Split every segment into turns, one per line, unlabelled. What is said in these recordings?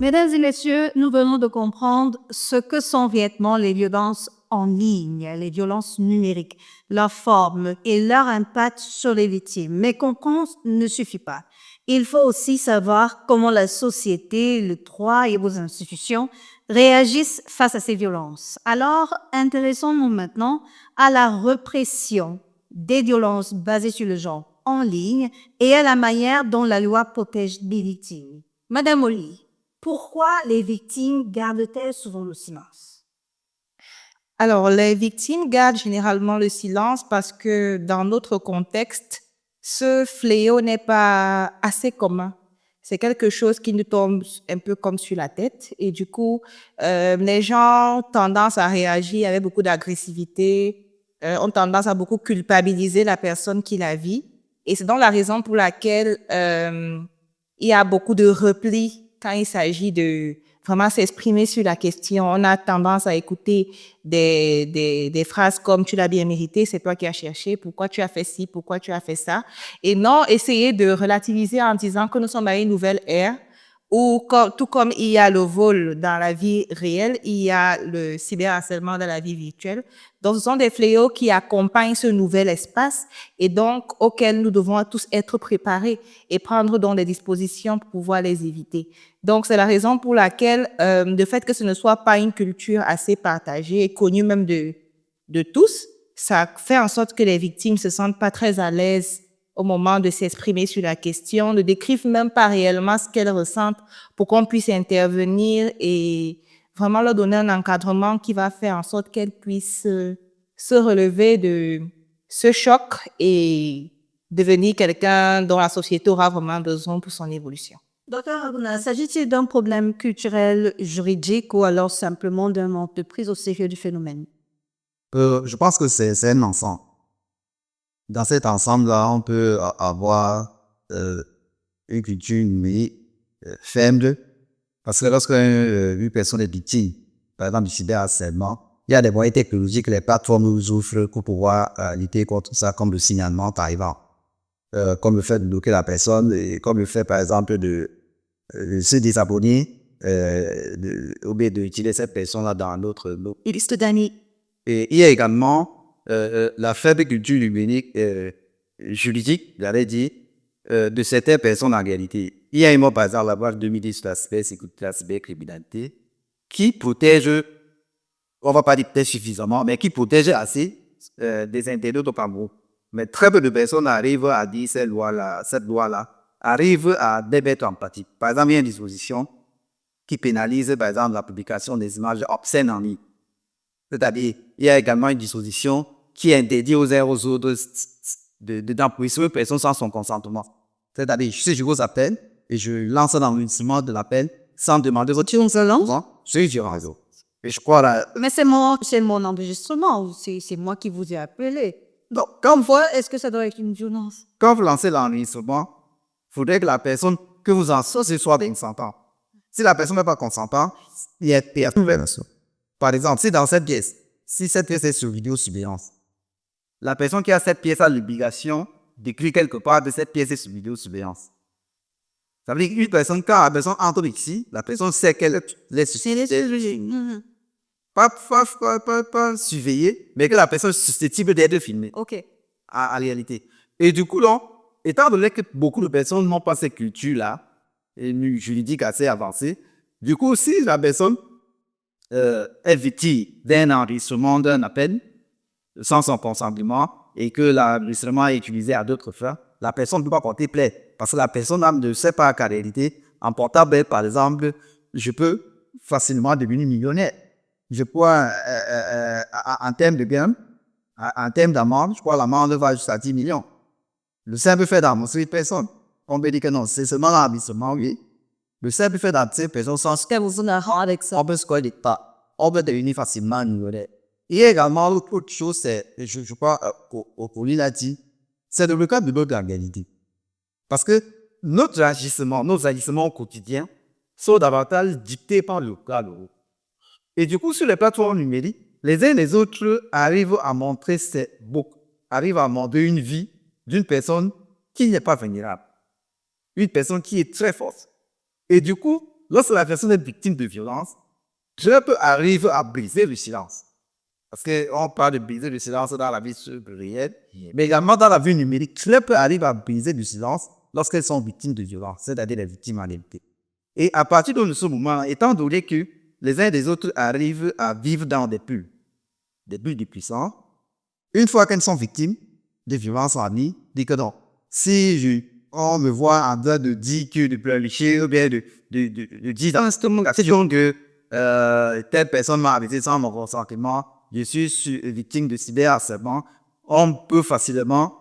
Mesdames et messieurs, nous venons de comprendre ce que sont réellement les violences en ligne, les violences numériques, leur forme et leur impact sur les victimes. Mais comprendre ne suffit pas. Il faut aussi savoir comment la société, le droit et vos institutions réagissent face à ces violences. Alors, intéressons-nous maintenant à la répression des violences basées sur le genre en ligne et à la manière dont la loi protège les victimes. Madame Oli, pourquoi les victimes gardent-elles souvent le silence?
Alors, les victimes gardent généralement le silence parce que dans notre contexte, ce fléau n'est pas assez commun. C'est quelque chose qui nous tombe un peu comme sur la tête et du coup, les gens ont tendance à réagir avec beaucoup d'agressivité, ont tendance à beaucoup culpabiliser la personne qui la vit. Et c'est donc la raison pour laquelle il y a beaucoup de repli quand il s'agit de vraiment s'exprimer sur la question. On a tendance à écouter des phrases comme «tu l'as bien mérité, c'est toi qui as cherché, pourquoi tu as fait ci, pourquoi tu as fait ça», et non essayer de relativiser en disant que nous sommes à une nouvelle ère où, tout comme il y a le vol dans la vie réelle, il y a le cyberharcèlement dans la vie virtuelle. Donc, ce sont des fléaux qui accompagnent ce nouvel espace et donc auxquels nous devons tous être préparés et prendre donc des dispositions pour pouvoir les éviter. Donc, c'est la raison pour laquelle le fait que ce ne soit pas une culture assez partagée et connue même de tous, ça fait en sorte que les victimes se sentent pas très à l'aise au moment de s'exprimer sur la question, ne décrivent même pas réellement ce qu'elles ressentent pour qu'on puisse intervenir et vraiment leur donner un encadrement qui va faire en sorte qu'elles puissent se relever de ce choc et devenir quelqu'un dont la société aura vraiment besoin pour son évolution.
Docteur Aruna, s'agit-il d'un problème culturel, juridique ou alors simplement d'un manque de prise au sérieux du phénomène?
Je pense que c'est un ensemble. Dans cet ensemble-là, on peut avoir une culture numérique faible, parce que lorsque une personne est victime, par exemple du cyberharcèlement, il y a des moyens technologiques que les plateformes nous offrent pour pouvoir lutter contre ça, comme le signalement par exemple, comme le fait de bloquer la personne, et comme le fait par exemple de se désabonner, ou bien d'utiliser cette personne-là dans notre
Liste d'amis.
Et il y a également la faible culture numérique juridique, j'allais dire, de certaines personnes en réalité. Il y a un mot, par exemple, la loi 2010 sur la cybersécurité, la cybercriminalité, qui protège, on va pas dire peut-être suffisamment, mais qui protège assez des internautes au Cameroun. Mais très peu de personnes arrivent à dire cette loi-là, arrive à les mettre en pratique. Par exemple, il y a une disposition qui pénalise, par exemple, la publication des images obscènes en ligne. C'est-à-dire, il y a également une disposition qui interdit aux uns et aux autres d'employer une personne sans son consentement. C'est-à-dire, si je vous appelle et je lance un enregistrement de l'appel sans demander votre consentement, c'est du réseau. Et je crois là.
Mais c'est mon enregistrement, c'est moi qui vous ai appelé. Donc, comme fois, est-ce que ça doit être une violence?
Quand vous lancez l'enregistrement, il faudrait que la personne que vous enregistrez soit consentante. Si la personne n'est pas consentante, il y a tout version. Par exemple, si dans cette pièce, si cette pièce est sur vidéosurveillance, la personne qui a cette pièce a l'obligation d'écrire quelque part de cette pièce est sur vidéosurveillance. Ça veut dire qu'une personne, quand la personne entre ici, la personne sait qu'elle est susceptible. Pas surveillée, mais que la personne est susceptible d'être filmée.
OK.
En réalité. Et du coup, donc, étant donné que beaucoup de personnes n'ont pas cette culture-là, juridique assez avancée, du coup, si la personne est victime d'un enregistrement d'un appel sans son consentement et que l'enregistrement est utilisé à d'autres fins, la personne ne peut pas porter plainte parce que la personne ne sait pas qu'en réalité, en portant plainte, par exemple, je peux facilement devenir millionnaire. Je crois, en termes de gain, en termes d'amende, je crois l'amende va jusqu'à 10 millions. Le simple fait d'annoncer une personne, on peut dire que non, c'est seulement l'enregistrement, oui. Le simple fait d'annoncer une personne sans
Qu'est-ce que vous avez avec ça?
on peut se connaître pas. On peut devenir facilement millionnaire. Il y a également autre chose, c'est, je crois, Pauline l'a dit, c'est le cas de notre organisation. Parce que nos agissements au quotidien sont davantage dictés par le cadre. Et du coup, sur les plateformes numériques, les uns et les autres arrivent à montrer arrivent à montrer une vie d'une personne qui n'est pas vulnérable. Une personne qui est très forte. Et du coup, lorsque la personne est victime de violence, je peux arriver à briser le silence. Parce qu'on parle de briser le silence dans la vie réelle, mais également dans la vie numérique. Je peux arriver à briser le silence lorsqu'elles sont victimes de violence, c'est-à-dire les victimes en réalité. Et à partir de ce moment, étant donné que les uns et les autres arrivent à vivre dans des bulles de puissance, une fois qu'elles sont victimes de violences en ligne, dit que non, si on me voit en train de dire que de planifier ou bien de dire dans cette situation que telle personne m'a arrêté sans mon consentement, je suis victime de cyberharcèlement, on peut facilement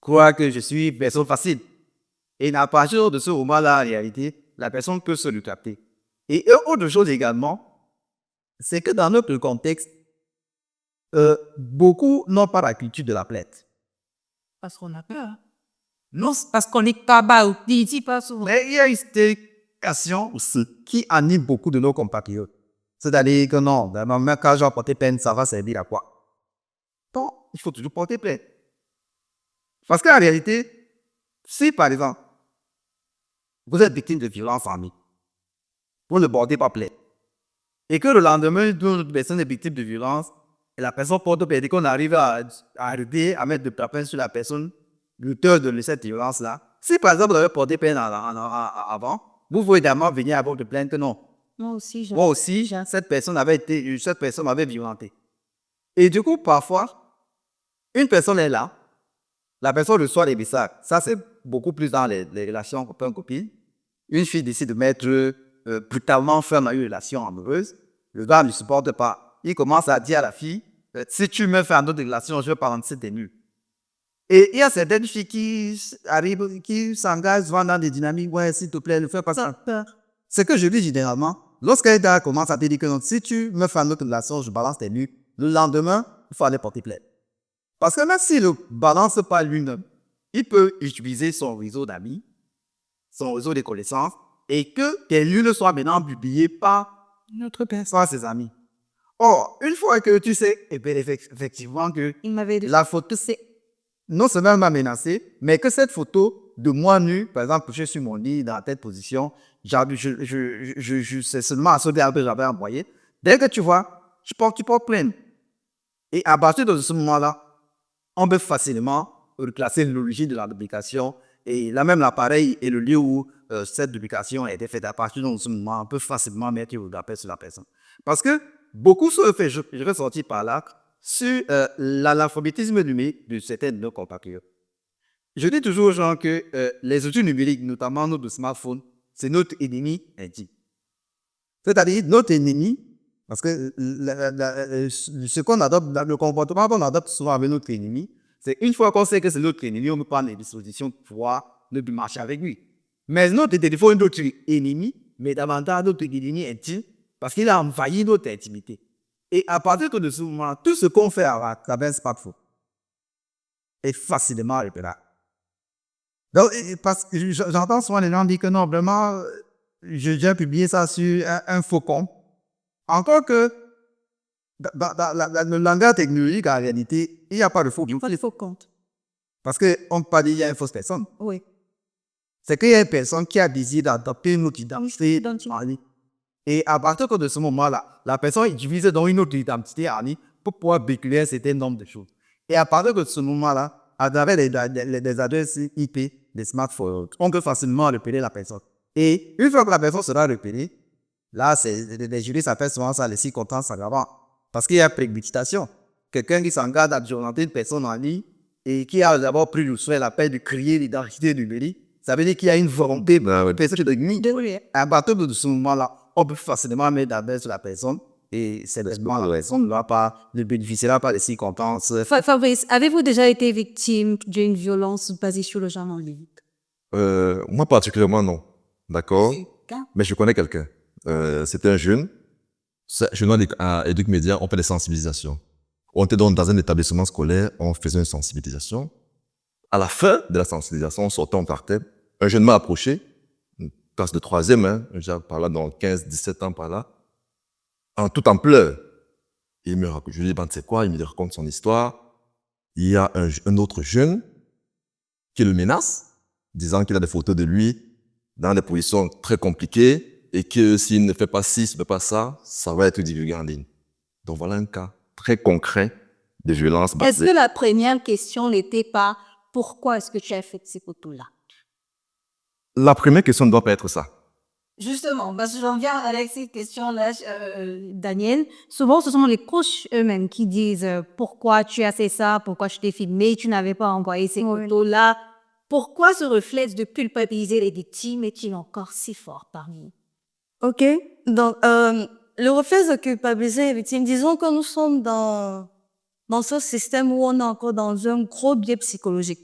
croire que je suis une personne facile. Et à partir de ce moment-là, en réalité, la personne peut se retracter. Et autre chose également, c'est que dans notre contexte, beaucoup n'ont pas la culture de la plainte.
Parce qu'on a peur.
Non, parce qu'on n'est pas bas, dit pas souvent.
Mais il y a une situation aussi qui anime beaucoup de nos compatriotes. C'est-à-dire que non, même quand j'ai porté plainte, ça va servir à quoi? Donc, il faut toujours porter plainte. Parce qu'en réalité, si par exemple, vous êtes victime de violence en ligne, vous ne portez pas plainte, et que le lendemain, une personne est victime de violence, et la personne porte plainte, et qu'on arrive à arrêter, à mettre de la plainte sur la personne, l'auteur de cette violence-là, si par exemple vous avez porté plainte avant, vous pouvez également venir à votre plainte que non. Moi aussi, cette personne m'avait violenté. Et du coup, parfois, une personne est là, la personne reçoit les messages. Ça, c'est beaucoup plus dans les relations copain-copine. Une fille décide de mettre brutalement fin à une relation amoureuse. Le gars ne supporte pas. Il commence à dire à la fille, si tu me fais une autre relation, je vais pas rentrer tes nues. Et il y a certaines filles qui arrivent, qui s'engagent souvent dans des dynamiques, ouais, s'il te plaît, ne fais pas ça. C'est que je dis généralement, lorsqu'un gars commence à te dire que non, si tu me fais une autre relation, je balance tes nues, le lendemain, il faut aller porter plainte. Parce que même s'il ne balance pas lui-même, il peut utiliser son réseau d'amis, son réseau de connaissances, et que tes nues ne soient maintenant publiées par notre personne, par ses amis. Or, une fois que tu sais, eh bien, effectivement, que la photo, c'est non seulement m'a menacé, mais que cette photo de moi nu, par exemple, couché sur mon lit dans telle position, c'est seulement à ce que j'avais envoyé. Dès que tu vois, tu portes plainte. Et à partir de ce moment-là, on peut facilement reclasser l'origine de la duplication et là même l'appareil et le lieu où cette duplication a été faite. À partir de ce moment, on peut facilement mettre le rappel sur la personne. Parce que beaucoup se fait, je vais sortir par là, sur l'alphabétisme numérique de certains de nos compatriotes. Je dis toujours aux gens que les outils numériques, notamment notre smartphone, c'est notre ennemi intime. C'est-à-dire notre ennemi, parce que ce qu'on adopte, le comportement qu'on adopte souvent avec notre ennemi, c'est une fois qu'on sait que c'est notre ennemi, on peut prendre les dispositions pour pouvoir ne plus marcher avec lui. Mais notre téléphone est notre ennemi, mais davantage notre ennemi intime, parce qu'il a envahi notre intimité. Et à partir de ce moment, tout ce qu'on fait à travers un smartphone est facilement repérable. Donc, parce que j'entends souvent les gens dire que non, vraiment, j'ai publié ça sur un faux compte. Encore que dans le langage technologique, en réalité, il n'y a pas de faux compte.
Pas de faux compte.
Parce qu'on ne peut pas dire qu'il y a une fausse personne.
Oui.
C'est qu'il y a une personne qui a désiré d'adopter une autre identité en ligne. Et à partir de ce moment-là, la personne utilise donc une autre identité en ligne pour pouvoir véhiculer un certain nombre de choses. Et à partir de ce moment-là, à travers les adresses IP des smartphones, on peut facilement repérer la personne. Et une fois que la personne sera repérée, là, les juristes appellent souvent ça les circonstances aggravantes. Parce qu'il y a préméditation. Quelqu'un qui s'engage à violenter une personne en ligne et qui a d'abord pris le soin, la peine de créer l'identité numérique, ça veut dire qu'il y a une volonté de personne de nuit. À partir de ce moment-là, on peut facilement mettre d'adresse sur la personne et cette personne ne bénéficiera pas des circonstances.
Fabrice, avez-vous déjà été victime d'une violence basée sur le genre en ligne?
Moi particulièrement non, d'accord. Mais je connais quelqu'un. C'était un jeune. Chez nous à Educ Média, on fait des sensibilisations. On était donc dans un établissement scolaire, on faisait une sensibilisation. À la fin de la sensibilisation, on sortait, on partait. Un jeune m'a approché, une classe de 3e, par là, dans 15-17 ans par là, tout en pleurs. Je lui dis, c'est quoi? Il me raconte son histoire. Il y a un autre jeune qui le menace, disant qu'il a des photos de lui dans des positions très compliquées et que s'il ne fait pas ci, s'il ne fait pas ça, ça va être divulgué en ligne. Donc voilà un cas très concret de violence
Est-ce
basée.
que la première question n'était pas pourquoi est-ce que tu as fait ces photos-là?
La première question ne doit pas être ça.
Justement, parce que j'en viens avec ces questions-là, Daniel. Souvent, ce sont les coachs eux-mêmes qui disent pourquoi tu as fait ça, pourquoi tu t'es filmé, tu n'avais pas envoyé ces photos-là. Pourquoi ce réflexe de culpabiliser les victimes est-il encore si fort parmi nous?
Ok, donc le réflexe de culpabiliser les victimes, disons que nous sommes dans ce système où on est encore dans un gros biais psychologique.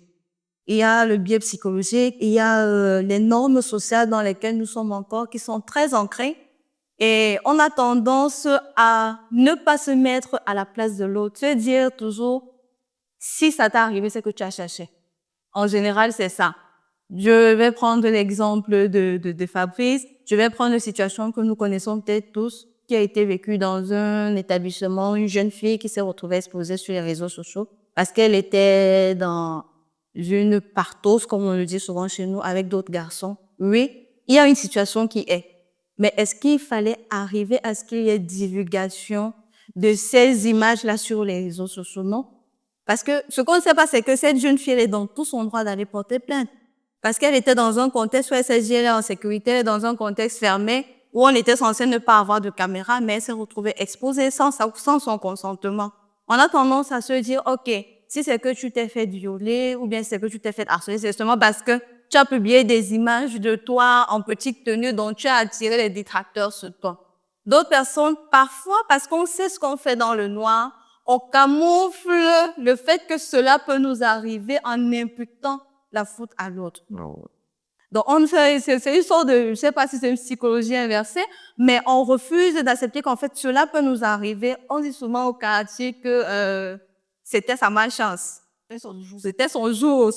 Il y a le biais psychologique, il y a les normes sociales dans lesquelles nous sommes encore, qui sont très ancrées. Et on a tendance à ne pas se mettre à la place de l'autre, se dire toujours, si ça t'est arrivé, c'est que tu as cherché. En général, c'est ça. Je vais prendre l'exemple de Fabrice. Je vais prendre une situation que nous connaissons peut-être tous, qui a été vécue dans un établissement, une jeune fille qui s'est retrouvée exposée sur les réseaux sociaux parce qu'elle était dans une partose, comme on le dit souvent chez nous, avec d'autres garçons. Oui, il y a une situation qui est. Mais est-ce qu'il fallait arriver à ce qu'il y ait divulgation de ces images-là sur les réseaux sociaux? Non. Parce que ce qu'on ne sait pas, c'est que cette jeune fille, elle est dans tout son droit d'aller porter plainte. Parce qu'elle était dans un contexte où elle s'est dit, elle est en sécurité, elle est dans un contexte fermé, où on était censé ne pas avoir de caméra, mais elle s'est retrouvée exposée sans son consentement. On a tendance à se dire, OK, si c'est que tu t'es fait violer, ou bien c'est que tu t'es fait harceler, c'est justement parce que tu as publié des images de toi en petite tenue dont tu as attiré les détracteurs sur toi. D'autres personnes, parfois, parce qu'on sait ce qu'on fait dans le noir, on camoufle le fait que cela peut nous arriver en imputant la faute à l'autre. Donc, c'est une sorte de, je sais pas si c'est une psychologie inversée, mais on refuse d'accepter qu'en fait, cela peut nous arriver. On dit souvent au quartier que, c'était sa malchance. C'était son jour,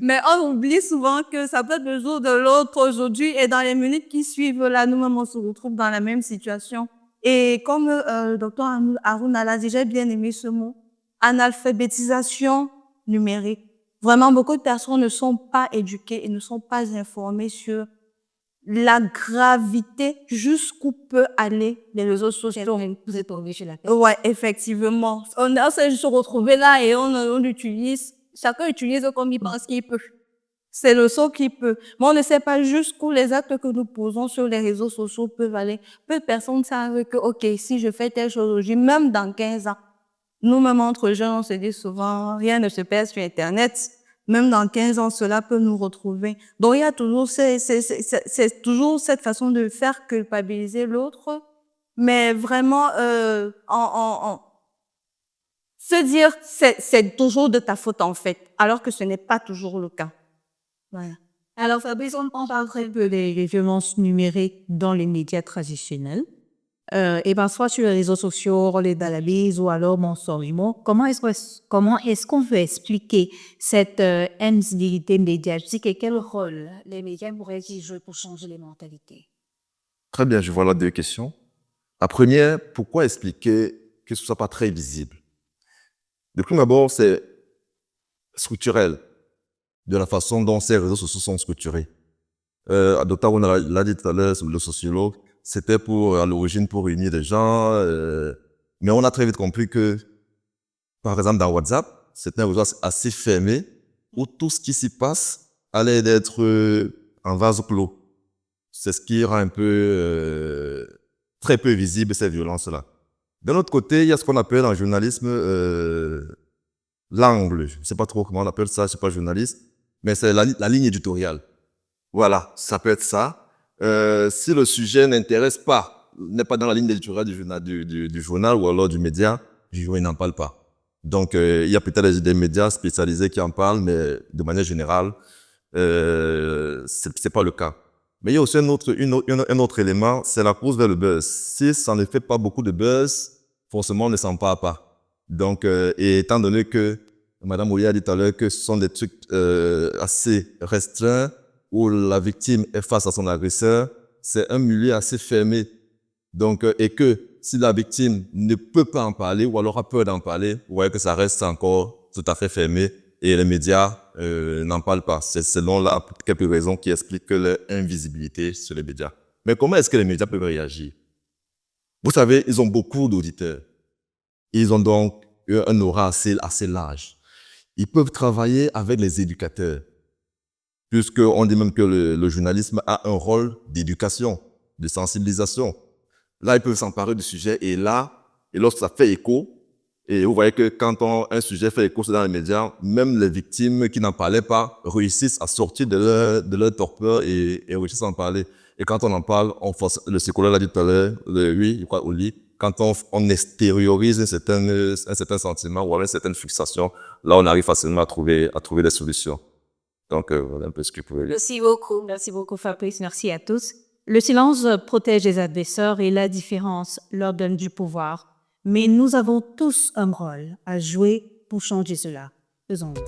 mais on oublie souvent que ça peut être le jour de l'autre aujourd'hui et dans les minutes qui suivent, là, nous-mêmes, on se retrouve dans la même situation. Et comme le docteur Harouna l'a dit, j'ai bien aimé ce mot, analphabétisation numérique. Vraiment, beaucoup de personnes ne sont pas éduquées et ne sont pas informées sur la gravité jusqu'où peut aller les réseaux sociaux.
Vous êtes tombé chez la tête.
Ouais, effectivement. On s'est juste retrouvé là et on utilise, chacun utilise comme il pense qu'il peut. C'est le saut qu'il peut. Mais on ne sait pas jusqu'où les actes que nous posons sur les réseaux sociaux peuvent aller. Peu de personnes savent que, OK, si je fais telle chose aujourd'hui, même dans 15 ans, nous-mêmes entre jeunes, on se dit souvent, rien ne se perd sur Internet. Même dans 15 ans, cela peut nous retrouver. Donc, il y a toujours, c'est toujours cette façon de faire culpabiliser l'autre, mais vraiment, se dire, c'est toujours de ta faute, en fait, alors que ce n'est pas toujours le cas. Voilà.
Alors, Fabrice, on parle très peu des violences numériques dans les médias traditionnels. Et ben, soit sur les réseaux sociaux, les balabis ou alors Monsorimo. Comment est-ce qu'on veut expliquer cette invisibilité médiatique et quel rôle les médias pourraient-ils jouer pour changer les mentalités?
Très bien, je vois là deux questions. La première, pourquoi expliquer que ce ne soit pas très visible? De prime abord, c'est structurel, de la façon dont ces réseaux sociaux sont structurés. Dr. Ouna l'a dit tout à l'heure, le sociologue, c'était à l'origine pour réunir des gens, mais on a très vite compris que, par exemple, dans WhatsApp, c'est un réseau assez fermé où tout ce qui s'y passe allait être en vase clos. C'est ce qui rend un peu, très peu visible ces violences-là. D'un autre côté, il y a ce qu'on appelle en journalisme l'angle. Je ne sais pas trop comment on appelle ça, je ne suis pas journaliste, mais c'est la ligne éditoriale. Voilà, ça peut être ça. Si le sujet n'intéresse pas, n'est pas dans la ligne éditoriale du journal ou alors du média, il n'en parle pas. Donc, il y a peut-être des médias spécialisés qui en parlent, mais de manière générale, c'est pas le cas. Mais il y a aussi un autre élément, c'est la course vers le buzz. Si ça ne fait pas beaucoup de buzz, forcément, on ne s'en parle pas. Donc, et étant donné que Madame Ouya a dit tout à l'heure que ce sont des trucs assez restreints, où la victime est face à son agresseur, c'est un milieu assez fermé. Donc, et que si la victime ne peut pas en parler ou alors a peur d'en parler, vous voyez que ça reste encore tout à fait fermé et les médias n'en parlent pas. C'est selon là quelques raisons qui expliquent l'invisibilité sur les médias. Mais comment est-ce que les médias peuvent réagir? Vous savez, ils ont beaucoup d'auditeurs. Ils ont donc un aura assez large. Ils peuvent travailler avec les éducateurs, puisqu'on dit même que le journalisme a un rôle d'éducation, de sensibilisation. Là, ils peuvent s'emparer du sujet et lorsque ça fait écho, et vous voyez que quand un sujet fait écho dans les médias, même les victimes qui n'en parlaient pas réussissent à sortir de leur torpeur et réussissent à en parler. Et quand on en parle, le psychologue l'a dit tout à l'heure, je crois, Oli, quand on extériorise un certain sentiment ou une certaine fixation, là, on arrive facilement à trouver des solutions. Donc, voilà un peu ce que je pouvais dire.
Merci beaucoup Fabrice, merci à tous. Le silence protège les adversaires et la différence leur donne du pouvoir. Mais nous avons tous un rôle à jouer pour changer cela. Faisons-le.